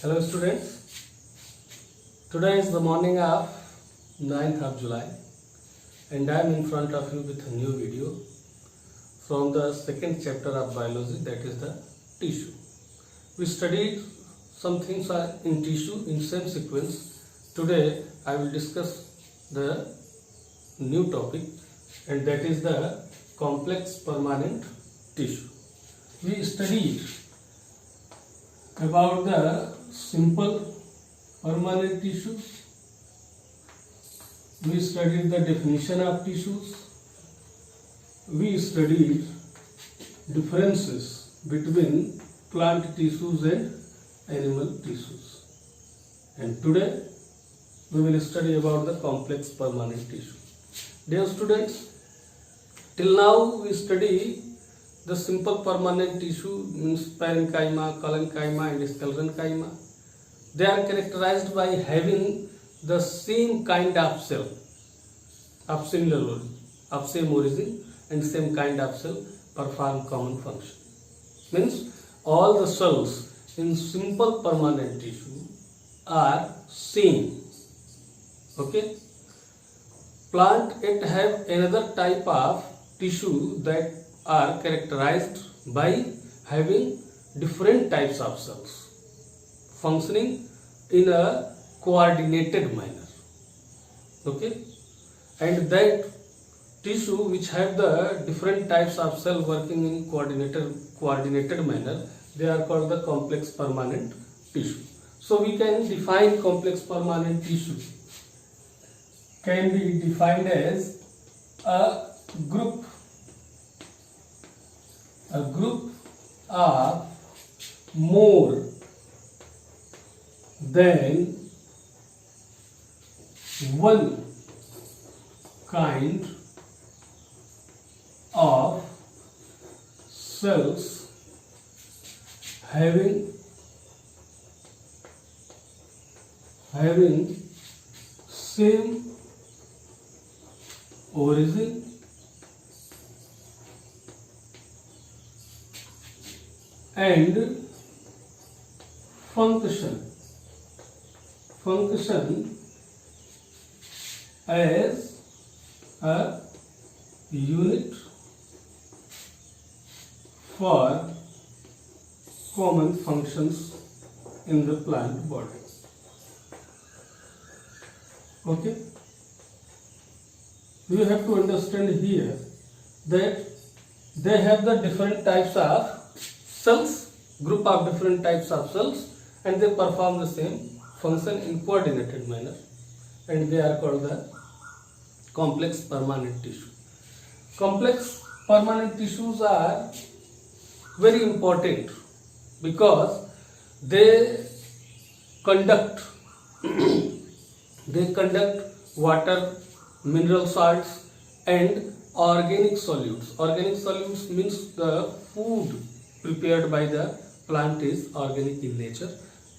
Hello students, today is the morning of 9th of July and I am in front of you with a new video from the second chapter of biology, that is the tissue. We studied some things are in tissue in same sequence. Today I will discuss the new topic and that is the complex permanent tissue. We studied about the simple permanent tissues. We studied the definition of tissues. We studied differences between plant tissues and animal tissues. And today we will study about the complex permanent tissue. Dear students, till now we study the simple permanent tissue means parenchyma, collenchyma and sclerenchyma. They are characterized by having the same kind of cell of same origin and same kind of cell perform common function. Means all the cells in simple permanent tissue are same. Okay. Plant it have another type of tissue that are characterized by having different types of cells functioning in a coordinated manner. Okay, and that tissue which have the different types of cell working in coordinated manner, they are called the complex permanent tissue. So we can define complex permanent tissue can be defined as a group of more than one kind of cells having same origin and function as a unit for common functions in the plant body. Okay, you have to understand here that they have the different types of cells, group of different types of cells, and they perform the same function in coordinated manner, and they are called the complex permanent tissue. Complex permanent tissues are very important because they conduct water, mineral salts and organic solutes. Organic solutes means the food prepared by the plant is organic in nature.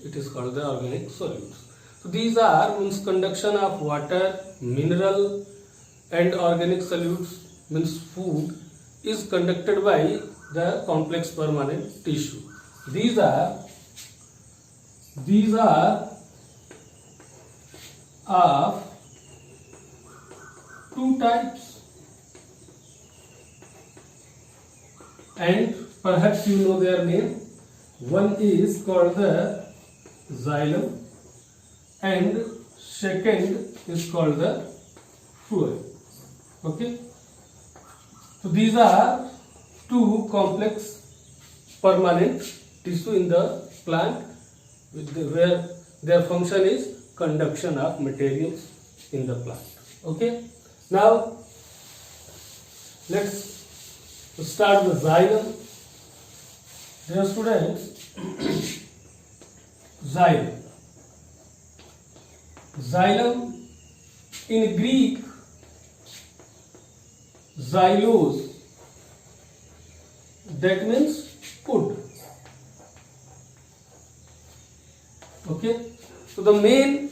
It is called the organic solutes. So these are means conduction of water, mineral and organic solutes means food is conducted by the complex permanent tissue. These are of two types, and perhaps you know their name. One is called the xylem and second is called the phloem. Okay, so these are two complex permanent tissue in the plant where their function is conduction of materials in the plant. Okay, now let's start with xylem. Dear students, xylem in Greek, xylos, that means wood. Okay, so the main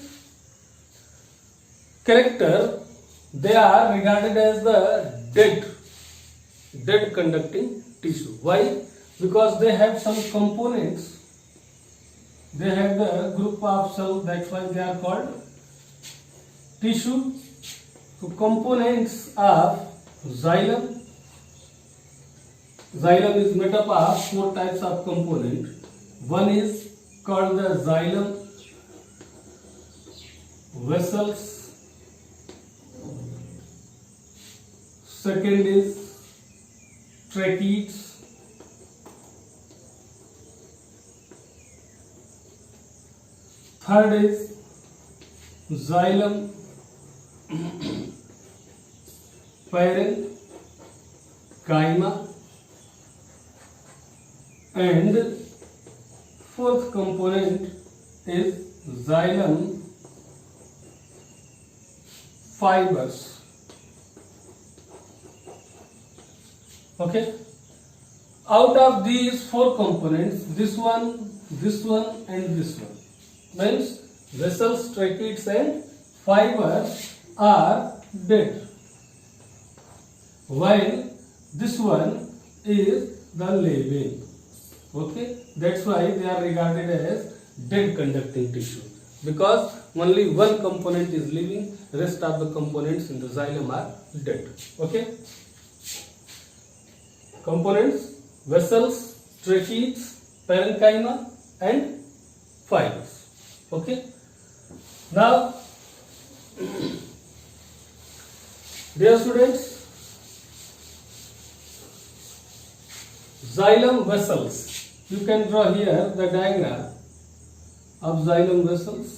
character, they are regarded as the dead conducting tissue. Why? Because they have some components they have the group of cells, that's why they are called tissue. So components of xylem. Xylem is made up of 4 types of component. One is called the xylem vessels. Second is tracheids. Third is xylem parenchyma, and fourth component is xylem fibers. Okay, out of these 4 components, this one and this one means vessels, tracheids and fibers are dead, while this one is the living. Okay, that's why they are regarded as dead conducting tissue, because only one component is living, rest of the components in the xylem are dead. Okay, components: vessels, tracheids, parenchyma and fibers. Okay, now dear students, xylem vessels, you can draw here the diagram of xylem vessels.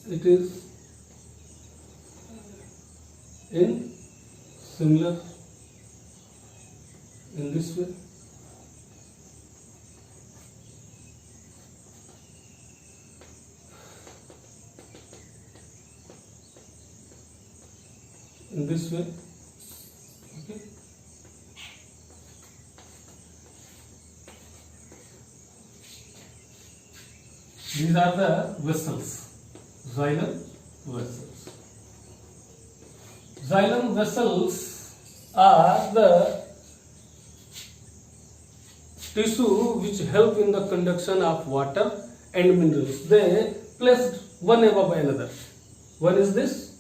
It is in similar in this way. In this way. Okay. These are the vessels, xylem vessels. Xylem vessels are the tissue which help in the conduction of water and minerals. They placed one above another. One is this,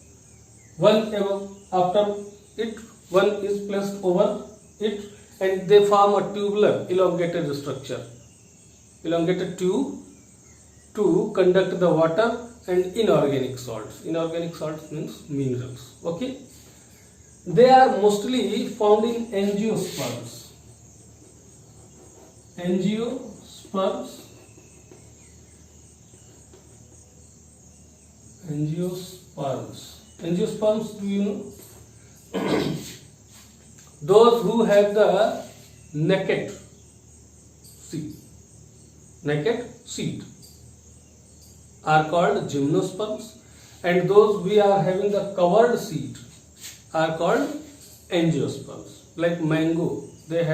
one above, after it one is placed over it, and they form a tubular elongated structure, elongated tube to conduct the water and inorganic salts. Inorganic salts means minerals. Okay, they are mostly found in angiosperms. Angiosperms. Angiosperms, do you know? Those who have the naked seed are called gymnosperms, and those we are having the covered seed are called angiosperms. Like mango, they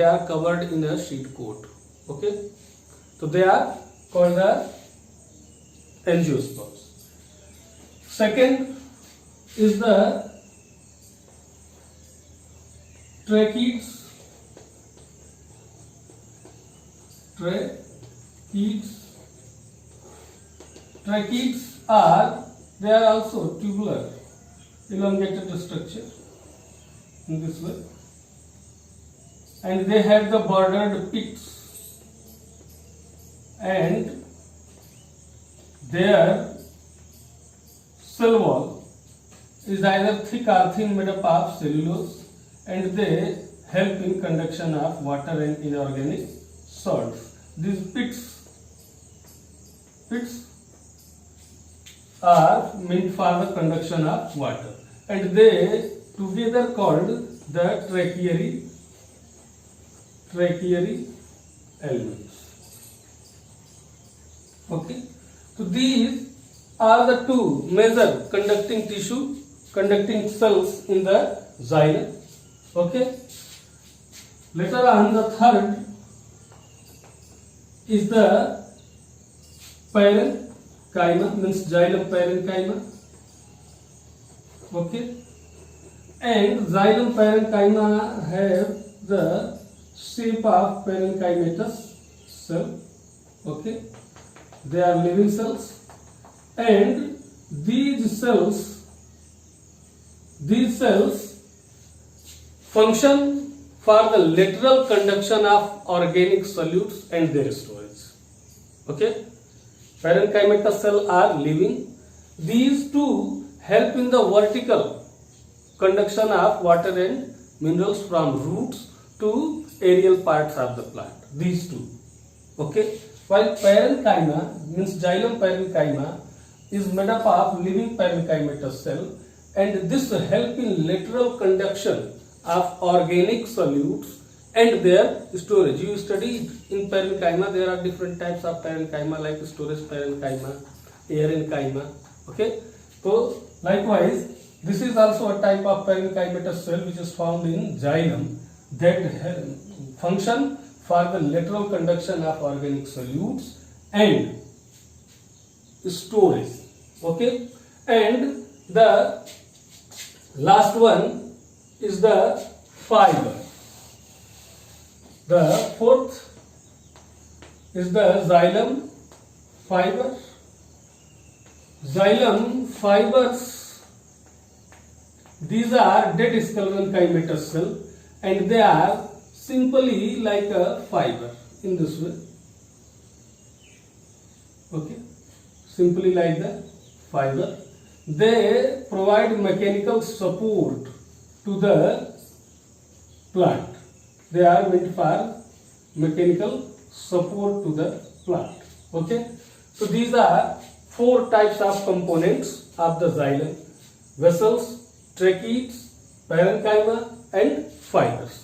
are covered in a seed coat. Okay, so they are called the angiosperms. Second is the tracheids. Tracheids are also tubular elongated structure in this way, and they have the bordered pits, and their cell wall is either thick or thin, made up of cellulose, and they help in conduction of water and inorganic salts. These pits are meant for the conduction of water, and they together called the tracheary elements. Okay, so these are the two major conducting cells in the xylem. Okay, later on the third is the parenchyma, means xylem parenchyma. Okay, and xylem parenchyma have the shape of parenchymatous cell. Okay, they are living cells, and these cells function for the lateral conduction of organic solutes and their storage. Okay, parenchymatous cells are living. These two help in the vertical conduction of water and minerals from roots to aerial parts of the plant. These two. Okay, while parenchyma means xylem parenchyma is made up of living parenchymatous cell, and this help in lateral conduction of organic solutes and their storage. You studied in parenchyma, there are different types of parenchyma like storage parenchyma, aerenchyma. Okay, so likewise this is also a type of parenchymatous cell which is found in xylem that function for the lateral conduction of organic solutes and storage. Okay, and the last one is the fiber. The fourth is the xylem fiber. Xylem fibers, these are dead skeleton chymatous cell, and they are simply like a fiber in this way. Okay, simply like the fiber. They provide mechanical support to the plant. They are meant for mechanical support to the plant. Okay, so these are four types of components of the xylem: vessels, tracheids, parenchyma, and fibers.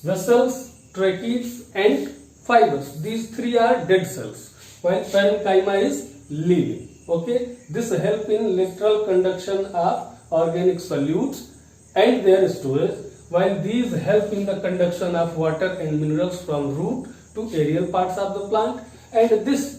Vessels, tracheids, and fibers. These three are dead cells, while parenchyma is living. Okay, this help in lateral conduction of organic solutes and their storage, while these help in the conduction of water and minerals from root to aerial parts of the plant, and this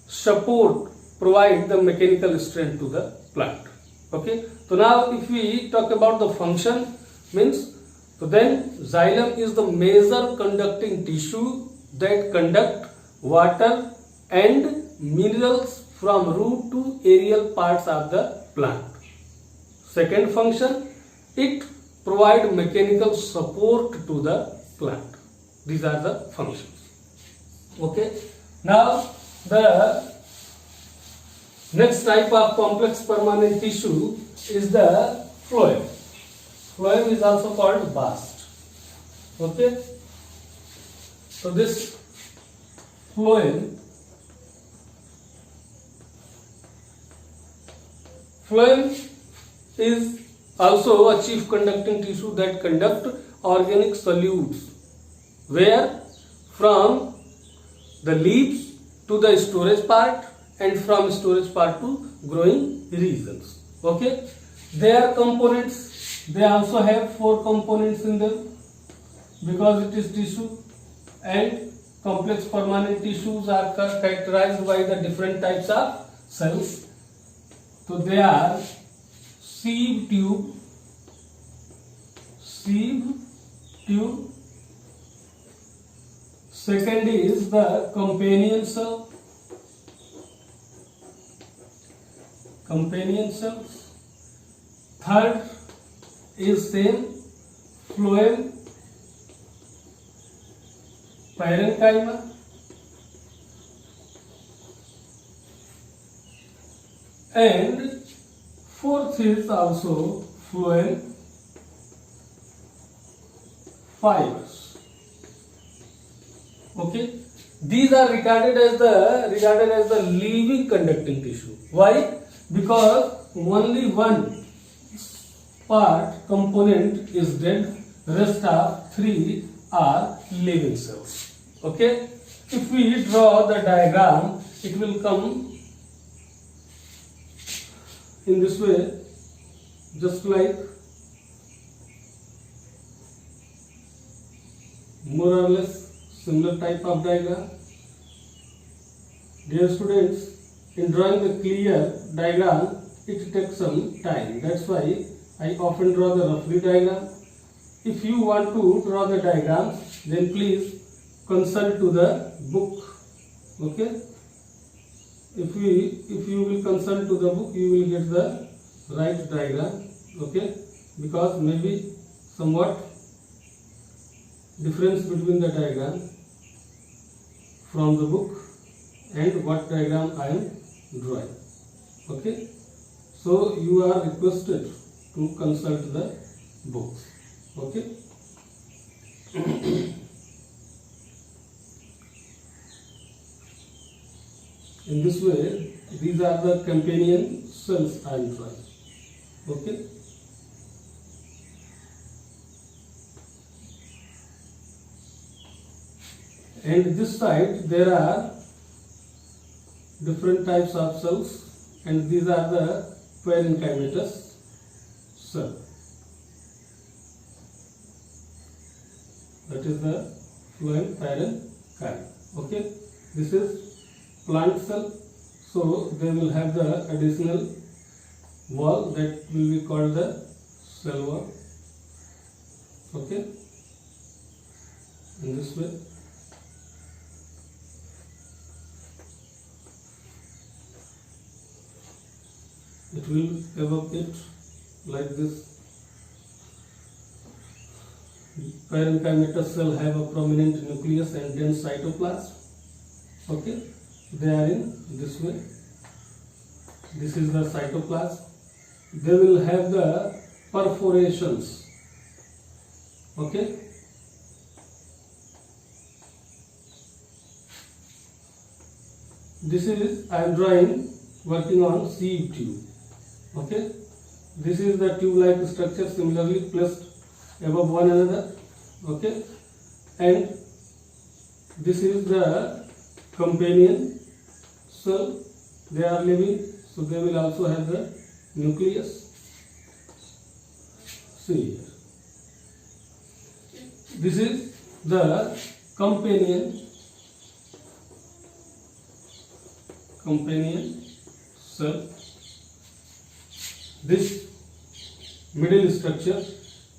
support provide the mechanical strength to the plant. Okay, so now if we talk about the function, means so then xylem is the major conducting tissue that conduct water and minerals from root to aerial parts of the plant. Second function, it provide mechanical support to the plant. These are the functions. Okay, now the next type of complex permanent tissue is the phloem. Phloem is also called bast. Okay, so this phloem is also a chief conducting tissue that conduct organic solutes, where from the leaves to the storage part and from storage part to growing regions. Okay, their components, they also have four components in them because it is tissue, and complex permanent tissues are characterized by the different types of cells. So they are sieve tube, second is the companion cells, third is same phloem, parenchyma, and fourth is also phloem fibers. Okay, these are regarded as the living conducting tissue. Why? Because only one part component is dead, rest of three are living cells. Okay, if we draw the diagram, it will come in this way, just like more or less similar type of diagram. Dear students, in drawing the clear diagram, it takes some time. That's why I often draw the roughly diagram. If you want to draw the diagram, then please consult to the book Okay, if you will consult to the book, you will get the right diagram. Okay, because maybe somewhat difference between the diagram from the book and what diagram I am drawing. Okay, so you are requested to consult the books. Okay. In this way, these are the companion cells I am drawing. Okay. And this side there are different types of cells, and these are the parenchymatous cell. That is the phloem parenchyma. Okay, this is plant cell, so they will have the additional wall that will be called the cell wall. Okay, in this way. It will evaporate like this. Parenchymatous cell have a prominent nucleus and dense cytoplasm. Okay, they are in this way. This is the cytoplasm. They will have the perforations. Okay, this is I am drawing working on sieve tube. Okay, this is the tube-like structure similarly placed above one another. Okay, and this is the companion cell. They are living, so they will also have the nucleus. See here. This is the companion cell. This middle structure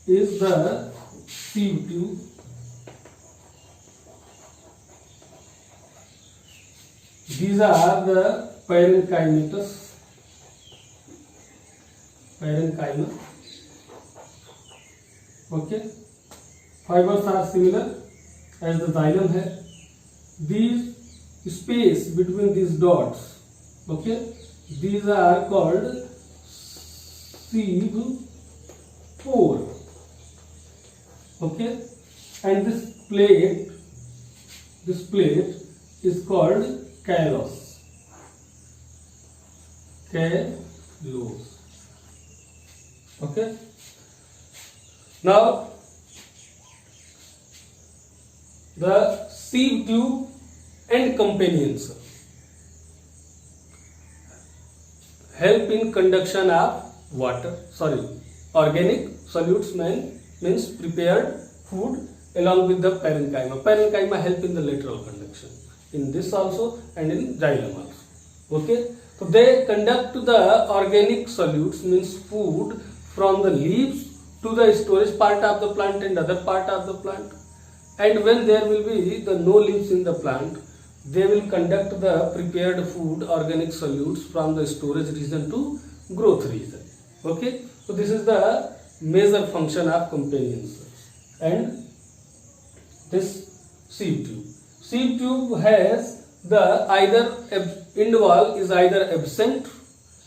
is the sieve tube. These are the parenchyma. Okay, fibers are similar as the xylem है. These space between these dots, okay, these are called sieve pore. Okay, and this plate is called callus. Okay, now the sieve tube and companion cell help in conduction of organic solutes means prepared food along with the parenchyma. Parenchyma help in the lateral conduction in this also and in xylem also. Okay, so they conduct the organic solutes means food from the leaves to the storage part of the plant and other part of the plant. And when there will be the no leaves in the plant, they will conduct the prepared food organic solutes from the storage region to growth region. Okay, so this is the major function of companion cells. And this sieve tube. Sieve tube has the either end wall is either absent,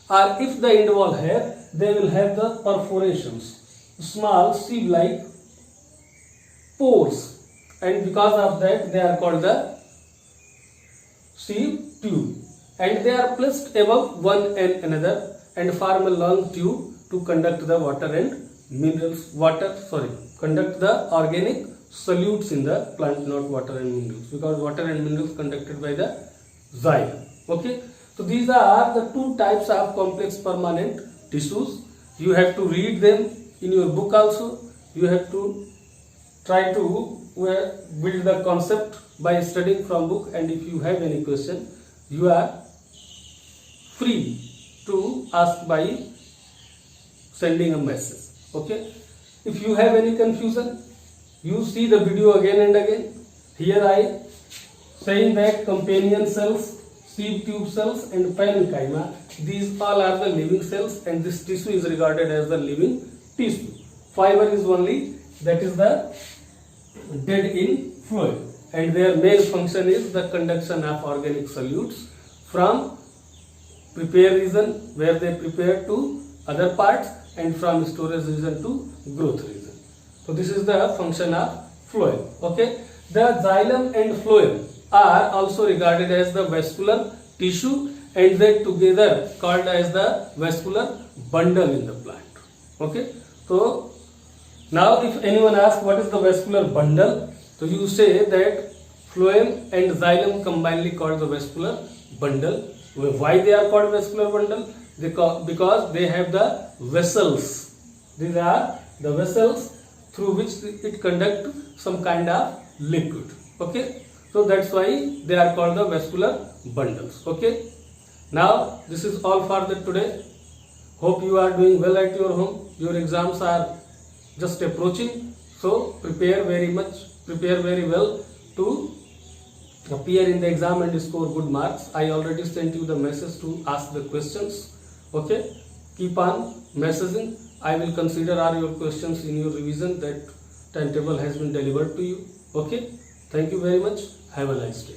or if the end wall here, they will have the perforations, small sieve-like pores, and because of that they are called the sieve tube, and they are placed above one and another and form a long tube to conduct the conduct the organic solutes in the plant, not water and minerals, because water and minerals conducted by the xylem. Okay, so these are the two types of complex permanent tissues. You have to read them in your book also. You have to try to build the concept by studying from book, and if you have any question, you are free to ask by sending a message. Okay, if you have any confusion, you see the video again and again. Here I saying that companion cells, sieve tube cells and parenchyma, these all are the living cells and this tissue is regarded as the living tissue. Fiber is only, that is the dead in fluid, and their main function is the conduction of organic solutes from prepare region where they prepare to other parts and from storage region to growth region. So this is the function of phloem. Okay. The xylem and phloem are also regarded as the vascular tissue and they together called as the vascular bundle in the plant. Okay. So now if anyone asks what is the vascular bundle, so you say that phloem and xylem combinedly called the vascular bundle. Why they are called vascular bundle? Because they have the vessels. These are the vessels through which it conduct some kind of liquid. Okay, so that's why they are called the vascular bundles. Okay, now this is all for the today. Hope you are doing well at your home. Your exams are just approaching, so prepare very well to appear in the exam and score good marks. I already sent you the message to ask the questions. Okay, keep on messaging. I will consider all your questions in your revision. That timetable has been delivered to you. Okay, thank you very much. Have a nice day.